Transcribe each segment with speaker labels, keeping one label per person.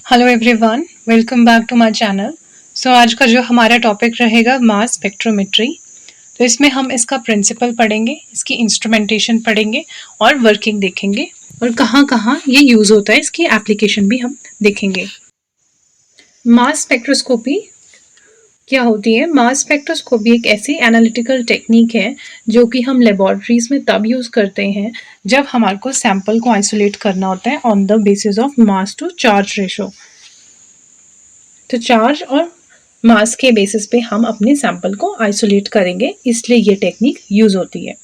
Speaker 1: Hello everyone, welcome back to my channel. आज का जो हमारा टॉपिक रहेगा मास स्पेक्ट्रोमेट्री। तो इसमें हम इसका प्रिंसिपल पढ़ेंगे, इसकी इंस्ट्रूमेंटेशन पढ़ेंगे और वर्किंग देखेंगे और कहाँ कहाँ ये यूज़ होता है, इसकी एप्लीकेशन भी हम देखेंगे। मास स्पेक्ट्रोस्कोपी क्या होती है? मास स्पेक्ट्रोस्कोपी एक ऐसी एनालिटिकल टेक्निक है जो कि हम लेबोरेटरीज में तब यूज़ करते हैं जब हमारे को सैंपल को आइसोलेट करना होता है on the basis of mass to charge ratio. तो चार्ज और मास के बेसिस पे हम अपने सैंपल को आइसोलेट करेंगे, इसलिए ये टेक्निक यूज होती है।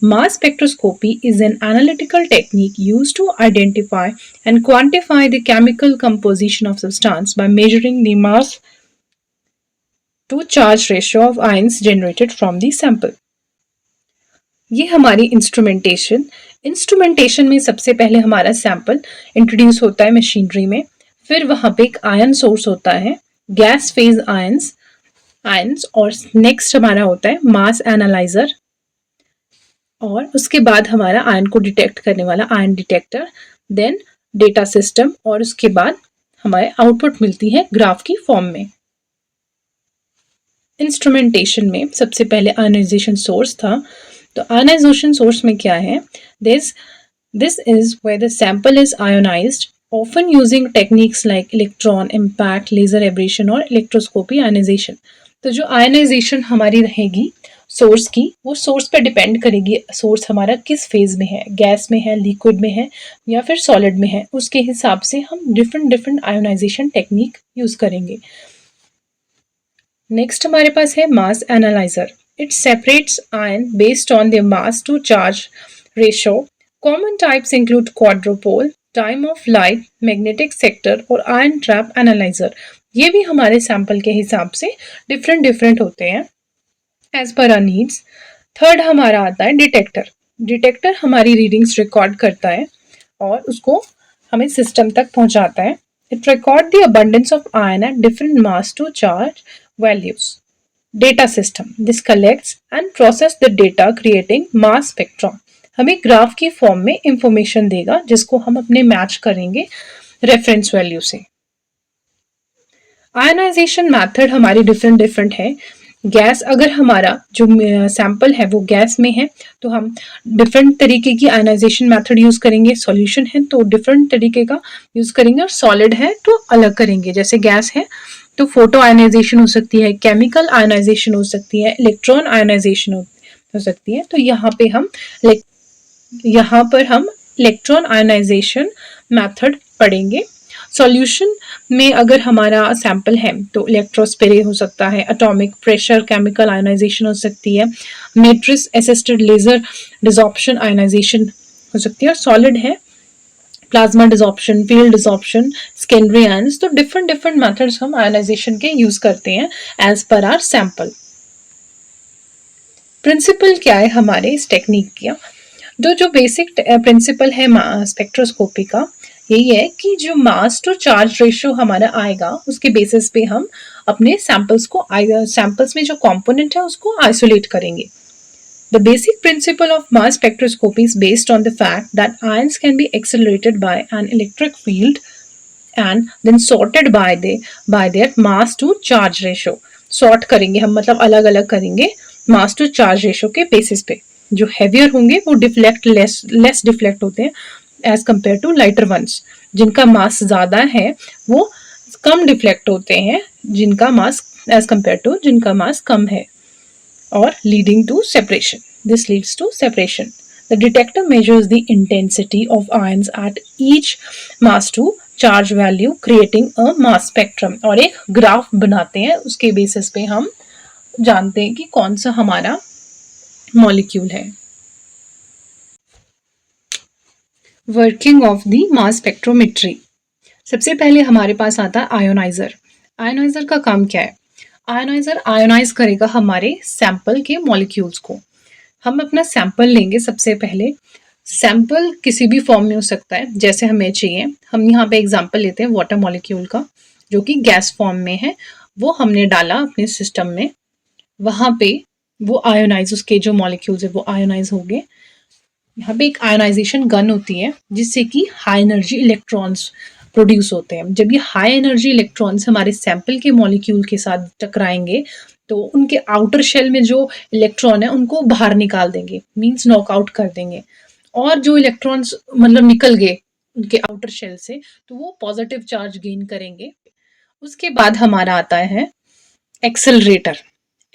Speaker 1: Mass spectroscopy is an analytical technique used to identify and quantify the chemical composition of substance by measuring the mass to charge ratio of ions generated from the sample. ये हमारी instrumentation में सबसे पहले हमारा sample introduce होता है machinery में, फिर वहां पे एक आयन सोर्स होता है, गैस फेज आयंस, और नेक्स्ट हमारा होता है मास एनालाइजर, और उसके बाद हमारा आयन को डिटेक्ट करने वाला ion detector, then data system, और उसके बाद हमारे आउटपुट मिलती है ग्राफ की फॉर्म में। इंस्ट्रूमेंटेशन में सबसे पहले आयनाइजेशन सोर्स था। तो आयनाइजेशन सोर्स में क्या है? This is where the sample is ionised, often using techniques like electron impact, laser ablation और इलेक्ट्रोस्कोपी आयनाइजेशन। तो जो आयनाइजेशन हमारी रहेगी सोर्स की, वो सोर्स पे डिपेंड करेगी सोर्स हमारा किस फेज में है, गैस में है, लिक्विड में है या फिर सॉलिड में है। उसके हिसाब से हम डिफरेंट आयोनाइजेशन टेक्निक यूज करेंगे। नेक्स्ट हमारे पास है mass analyser. It separates ion based on the mass to charge ratio. Common types include quadrupole, time of flight, magnetic sector और आयन ट्रैप एनालाइजर। ये भी हमारे सैंपल के हिसाब से डिफरेंट होते हैं as per hour needs. Third हमारा आता है डिटेक्टर। डिटेक्टर हमारी रीडिंग्स रिकॉर्ड करता है और उसको हमें सिस्टम तक पहुंचाता है। It record the abundance of ion at different mass to charge values. Data system, this collects and process the data creating mass spectrum. हमें ग्राफ की फॉर्म में इंफॉर्मेशन देगा जिसको हम अपने मैच करेंगे रेफरेंस वैल्यू से। आयनाइजेशन मेथड हमारी डिफरेंट है। गैस, अगर हमारा जो सैंपल है वो गैस में है तो हम डिफरेंट तरीके की आयनाइजेशन मेथड यूज करेंगे। सॉल्यूशन है तो डिफरेंट तरीके का यूज करेंगे, और सॉलिड है तो अलग करेंगे। जैसे गैस है तो फोटो आयनाइजेशन हो सकती है, केमिकल आयनाइजेशन हो सकती है, इलेक्ट्रॉन आयनाइजेशन हो सकती है। तो यहाँ पर हम इलेक्ट्रॉन आयनाइजेशन मेथड पढ़ेंगे। सॉल्यूशन में अगर हमारा सैंपल है तो इलेक्ट्रोस्पिरे हो सकता है, एटॉमिक प्रेशर केमिकल आयनाइजेशन हो सकती है, matrix assisted laser desorption ionisation हो सकती है, और सॉलिड है plasma desorption, field desorption, secondary ions. तो डिफरेंट मेथड्स हम आयनाइजेशन के यूज करते हैं as per hour sample. Principal क्या है हमारे इस टेक्निक का? जो बेसिक प्रिंसिपल है स्पेक्ट्रोस्कोपी का, यही है कि जो मास टू चार्ज रेशियो हमारा आएगा उसके बेसिस पे हम अपने सैंपल्स में जो कंपोनेंट है उसको आइसोलेट करेंगे। The basic principle of mass spectroscopy is based on the fact that ions can be accelerated by an electric field and then sorted by their mass to charge ratio. Sort करेंगे हम, मतलब अलग अलग करेंगे mass to charge ratio के basis पे। जो heavier होंगे वो लेस डिफ्लेक्ट होते हैं as compare to lighter ones. जिनका मास ज्यादा है वो कम डिफ्लेक्ट होते हैं जिनका मास एज कंपेयर टू जिनका मास कम है, और leading to separation. This leads to separation. The detector measures the intensity of ions at each mass to charge value, creating a mass spectrum. और एक ग्राफ बनाते हैं, उसके बेसिस पे हम जानते हैं कि कौन सा हमारा मॉलिक्यूल है। Working of the mass spectrometry. सबसे पहले हमारे पास आता है आयोनाइजर। आयोनाइजर का काम क्या है? आयोनाइजर आयोनाइज करेगा हमारे सैंपल के मॉलिक्यूल्स को। हम अपना सैंपल लेंगे। सबसे पहले सैंपल किसी भी फॉर्म में हो सकता है जैसे हमें चाहिए। हम यहाँ पे एग्जांपल लेते हैं वाटर मॉलिक्यूल का, जो कि गैस फॉर्म में है। वो हमने डाला अपने सिस्टम में, वहां पे वो आयोनाइज, उसके जो मॉलिक्यूल्स है वो आयोनाइज हो गए। यहाँ पे एक आयोनाइजेशन गन होती है जिससे कि हाई एनर्जी इलेक्ट्रॉन्स प्रोड्यूस होते हैं। जब ये हाई एनर्जी इलेक्ट्रॉन्स हमारे सैंपल के मॉलिक्यूल के साथ टकराएंगे तो उनके आउटर शेल में जो इलेक्ट्रॉन है उनको बाहर निकाल देंगे, मीन्स नॉकआउट कर देंगे। और जो इलेक्ट्रॉन्स मतलब निकल गए उनके आउटर शेल से तो वो पॉजिटिव चार्ज गेन करेंगे। उसके बाद हमारा आता है एक्सेलरेटर।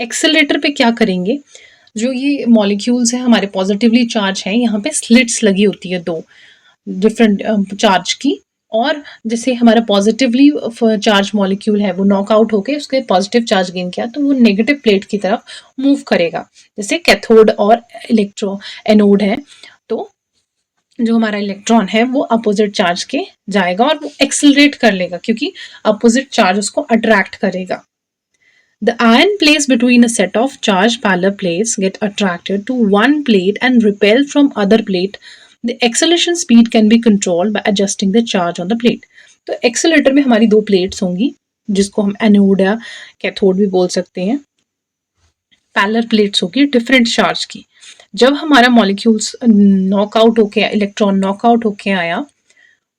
Speaker 1: एक्सेलरेटर पे क्या करेंगे, जो ये मॉलिक्यूल्स हैं हमारे पॉजिटिवली चार्ज हैं, यहाँ पे स्लिट्स लगी होती है दो डिफरेंट चार्ज की, और जैसे हमारा पॉजिटिवली चार्ज मॉलिक्यूल है वो नॉकआउट होके उसके पॉजिटिव चार्ज गेन किया तो वो नेगेटिव प्लेट की तरफ मूव करेगा। जैसे कैथोड और एनोड है तो जो हमारा इलेक्ट्रॉन है वो अपोजिट चार्ज के जाएगा और वो एक्सेलरेट कर लेगा क्योंकि अपोजिट चार्ज उसको अट्रैक्ट करेगा। The ion placed between a set of charged parallel plates get attracted to one plate and repel from other plate. The acceleration speed can be controlled by adjusting the charge on the plate. तो accelerator में हमारी दो plates होंगी जिसको हम anode या cathode भी बोल सकते हैं। पैरेलल प्लेट्स होगी डिफरेंट चार्ज की। जब हमारा मॉलिक्यूल्स नॉकआउट होके इलेक्ट्रॉन नॉकआउट होके आया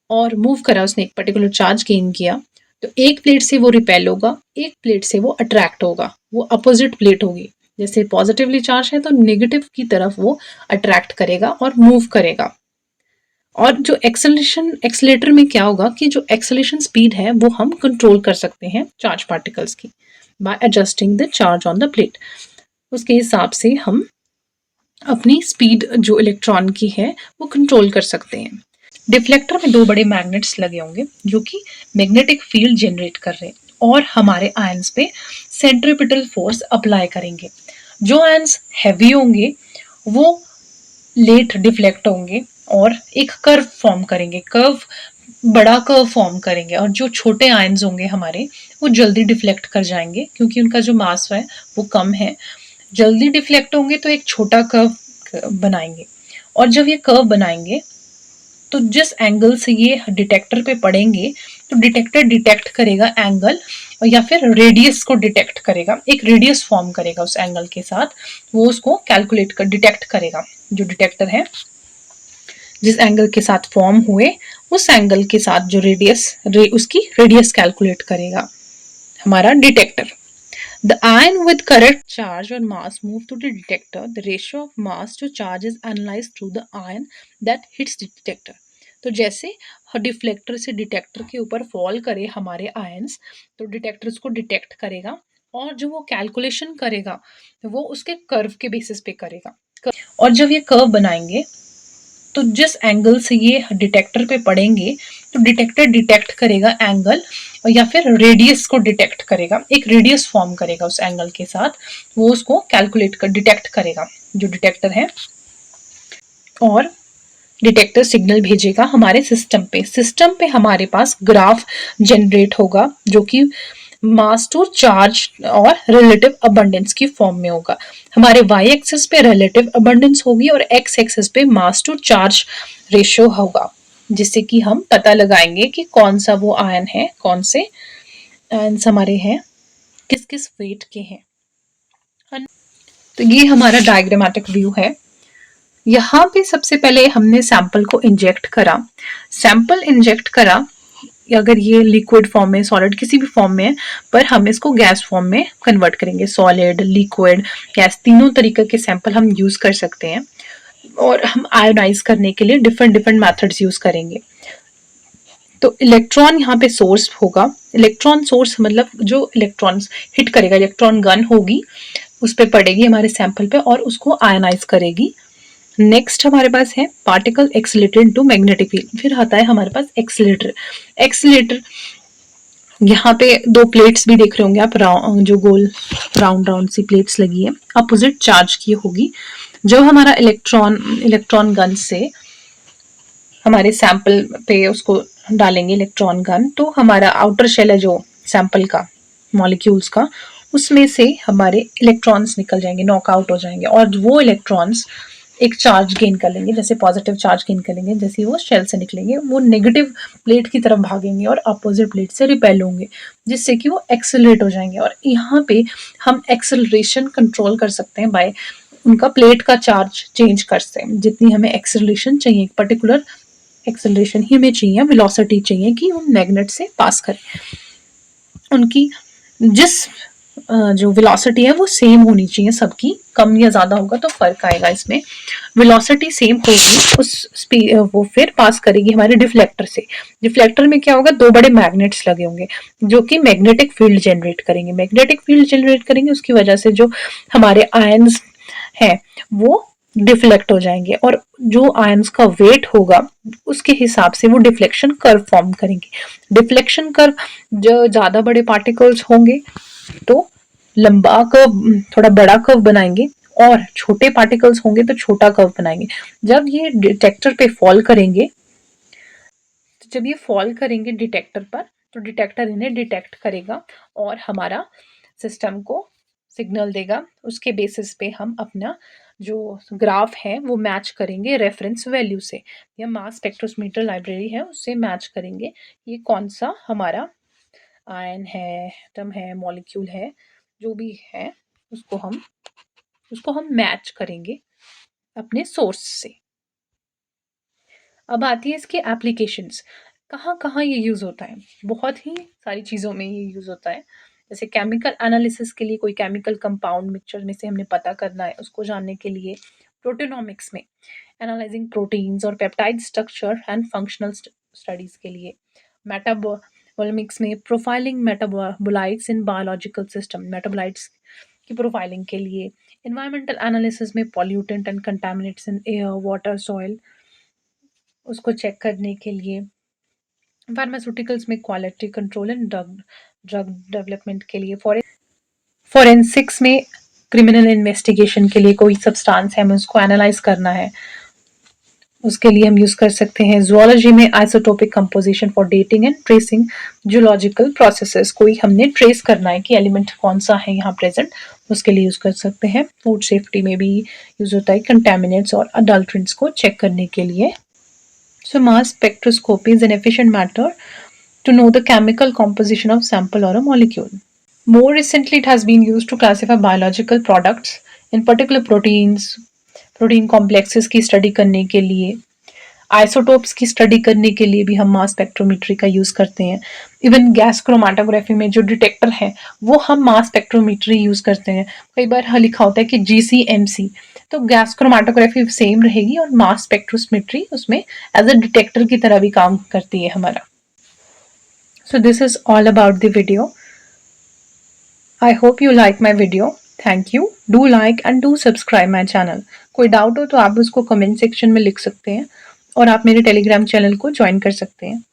Speaker 1: और मूव करा, उसने एक पर्टिकुलर चार्ज गेन किया, तो एक प्लेट से वो रिपेल होगा, एक प्लेट से वो अट्रैक्ट होगा, वो अपोजिट प्लेट होगी। जैसे पॉजिटिवली चार्ज है तो नेगेटिव की तरफ वो अट्रैक्ट करेगा और मूव करेगा। और जो एक्सेलेटर में क्या होगा कि जो एक्सेलेरेशन स्पीड है वो हम कंट्रोल कर सकते हैं चार्ज पार्टिकल्स की bye adjusting the charge on the plate. उसके हिसाब से हम अपनी स्पीड जो इलेक्ट्रॉन की है वो कंट्रोल कर सकते हैं। डिफ्लेक्टर में दो बड़े मैग्नेट्स लगे होंगे जो कि मैग्नेटिक फील्ड जनरेट कर रहे हैं और हमारे आयंस पे सेंट्रीपिटल फोर्स अप्लाई करेंगे। जो आयंस हैवी होंगे वो लेट डिफ्लेक्ट होंगे और एक कर्व फॉर्म करेंगे, बड़ा कर्व फॉर्म करेंगे, और जो छोटे आयंस होंगे हमारे वो जल्दी डिफ्लेक्ट कर जाएंगे क्योंकि उनका जो मास है वो कम है। जल्दी डिफ्लेक्ट होंगे तो एक छोटा कर्व बनाएंगे, और जब ये कर्व बनाएंगे तो जिस एंगल से ये डिटेक्टर पे पड़ेंगे तो डिटेक्टर डिटेक्ट करेगा एंगल या फिर रेडियस को डिटेक्ट करेगा, एक रेडियस फॉर्म करेगा उस एंगल के साथ, वो उसको कैलकुलेट कर डिटेक्ट करेगा। जो डिटेक्टर है जिस एंगल के साथ फॉर्म हुए उस एंगल के साथ जो उसकी रेडियस कैलकुलेट करेगा हमारा detector. The ion with correct charge or mass move to the detector. The ratio of mass to charge is analyzed through the ion that hits the detector. तो जैसे डिफ्लेक्टर से detector के ऊपर fall करे हमारे ions तो detector उसको detect करेगा और जो वो कैलकुलेशन करेगा वो उसके कर्व के बेसिस पे करेगा। और जब ये कर्व बनाएंगे तो जिस एंगल से ये डिटेक्टर पे पड़ेंगे तो डिटेक्टर डिटेक्ट करेगा एंगल या फिर रेडियस को डिटेक्ट करेगा, एक रेडियस फॉर्म करेगा उस एंगल के साथ, वो उसको कैलकुलेट कर डिटेक्ट करेगा जो डिटेक्टर है, और डिटेक्टर सिग्नल भेजेगा हमारे सिस्टम पे। सिस्टम पे हमारे पास ग्राफ जनरेट होगा जो कि मास टू चार्ज और रिलेटिव अबंडेंस की फॉर्म में होगा। हमारे वाई एक्सिस पे रिलेटिव अबंडेंस होगी और एक्स एक्सिस पे मास टू चार्ज रेशियो होगा, जिससे कि हम पता लगाएंगे कि कौन सा वो आयन है, कौन से आयन्स हमारे हैं, किस किस वेट के हैं। तो ये हमारा डायग्रामेटिक व्यू है। यहाँ पे सबसे पहले हमने सैंपल को इंजेक्ट करा। सैंपल इंजेक्ट करा, अगर ये लिक्विड फॉर्म में, सॉलिड किसी भी फॉर्म में है, पर हम इसको गैस फॉर्म में कन्वर्ट करेंगे। सॉलिड, लिक्विड, गैस तीनों तरीके के सैंपल हम यूज कर सकते हैं और हम आयोनाइज करने के लिए डिफरेंट डिफरेंट मेथड्स यूज करेंगे। तो इलेक्ट्रॉन यहाँ पे सोर्स होगा। इलेक्ट्रॉन सोर्स मतलब जो इलेक्ट्रॉन्स हिट करेगा, इलेक्ट्रॉन गन होगी, उस पर पड़ेगी हमारे सैंपल पे और उसको आयोनाइज करेगी। नेक्स्ट हमारे पास है पार्टिकल एक्सीलेटेड टू मैग्नेटिक फील्ड। फिर आता है हमारे पास एक्सीलेटर यहाँ पे दो प्लेट्स भी देख रहे होंगे आप, जो गोल राउंड राउंड सी प्लेट्स लगी है, अपोजिट चार्ज की होगी। जब हमारा इलेक्ट्रॉन गन से हमारे सैंपल पे उसको डालेंगे इलेक्ट्रॉन गन, तो हमारा आउटर शेल है जो सैंपल का मॉलिक्यूल्स का, उसमें से हमारे इलेक्ट्रॉन्स निकल जाएंगे, नॉकआउट हो जाएंगे, और वो इलेक्ट्रॉन्स एक चार्ज गेन कर लेंगे, जैसे पॉजिटिव चार्ज गेन कर लेंगे, जैसे वो शेल से निकलेंगे वो नेगेटिव प्लेट की तरफ भागेंगे और अपोजिट प्लेट से रिपेल होंगे, जिससे कि वो एक्सेलरेट हो जाएंगे। और यहाँ पे हम एक्सेलरेशन कंट्रोल कर सकते हैं बाय उनका प्लेट का चार्ज चेंज कर सकते हैं। जितनी हमें एक्सेलरेशन चाहिए एक पर्टिकुलर एक्सेलरेशन ही हमें चाहिए, वेलोसिटी चाहिए कि हम मैग्नेट से पास करें। उनकी जिस जो वेलोसिटी है वो सेम होनी चाहिए सबकी, कम या ज़्यादा होगा तो फ़र्क आएगा इसमें। वेलोसिटी सेम होगी, वो फिर पास करेगी हमारे डिफ्लेक्टर से। डिफ्लेक्टर में क्या होगा, 2 बड़े मैग्नेट्स लगे होंगे जो कि मैग्नेटिक फील्ड जनरेट करेंगे। मैग्नेटिक फील्ड जनरेट करेंगे, उसकी वजह से जो हमारे आयन्स हैं वो डिफ्लेक्ट हो जाएंगे, और जो आयन्स का वेट होगा उसके हिसाब से वो डिफ्लेक्शन कर्व फॉर्म करेंगे। डिफ्लेक्शन कर्व, जो ज़्यादा बड़े पार्टिकल्स होंगे तो लंबा कर्व, थोड़ा बड़ा कर्व बनाएंगे, और छोटे पार्टिकल्स होंगे तो छोटा कर्व बनाएंगे। जब ये डिटेक्टर पे फॉल करेंगे, तो जब ये फॉल करेंगे डिटेक्टर पर, तो डिटेक्टर इन्हें डिटेक्ट करेगा और हमारा सिस्टम को सिग्नल देगा। उसके बेसिस पे हम अपना जो ग्राफ है वो मैच करेंगे रेफरेंस वैल्यू से, या मास स्पेक्ट्रोमीटर लाइब्रेरी है उससे मैच करेंगे ये कौन सा हमारा आयन है, एटम है, मॉलिक्यूल है, जो भी है उसको हम मैच करेंगे अपने सोर्स से। अब आती है इसके एप्लीकेशंस, कहाँ कहाँ ये यूज़ होता है। बहुत ही सारी चीज़ों में ये यूज़ होता है। जैसे केमिकल एनालिसिस के लिए, कोई केमिकल कंपाउंड मिक्सचर में से हमने पता करना है उसको जानने के लिए। प्रोटेनोमिक्स में एनालाइजिंग प्रोटीन्स और peptide structure and functional studies के लिए। मेटाबॉलिमिक्स में profiling metabolites in biological system, metabolites की प्रोफाइलिंग के लिए। एनवायरमेंटल एनालिसिस में pollutant and contaminants in air, water, soil, उसको चेक करने के लिए। फार्मास्यूटिकल्स में quality control and drug development के लिए। फॉरेंसिक्स में क्रिमिनल इन्वेस्टिगेशन के लिए, कोई सब्सटेंस है हमें उसको एनालाइज करना है, उसके लिए हम यूज कर सकते हैं। जुओलॉजी में isotopic composition for dating and tracing geological processes, कोई हमने ट्रेस करना है कि एलिमेंट कौन सा है यहाँ प्रेजेंट, उसके लिए यूज कर सकते हैं। फूड सेफ्टी में भी यूज होता है कंटेमिनेंट्स और अडल्ट्रेंट्स को चेक करने के लिए। So mass spectroscopy is an efficient method to know the chemical composition of sample or a molecule. More recently, it has been used to classify biological products, in particular proteins, protein complexes की study करने के लिए, isotopes की study करने के लिए भी हम मास स्पेक्ट्रोमेट्री का यूज करते हैं। इवन गैस क्रोमेटोग्राफी में जो डिटेक्टर है वो हम मास स्पेक्ट्रोमेट्री यूज करते हैं। कई बार लिखा होता है कि GCMC, तो गैस क्रोमेटोग्राफी सेम रहेगी और मास स्पेक्ट्रोमेट्री उसमें एज अ डिटेक्टर की तरह भी काम करती है हमारा। So this is all about the video. I hope you like my video. Thank you. Do like and do subscribe my channel. कोई डाउट हो तो आप उसको कमेंट सेक्शन में लिख सकते हैं, और आप मेरे टेलीग्राम चैनल को ज्वाइन कर सकते हैं।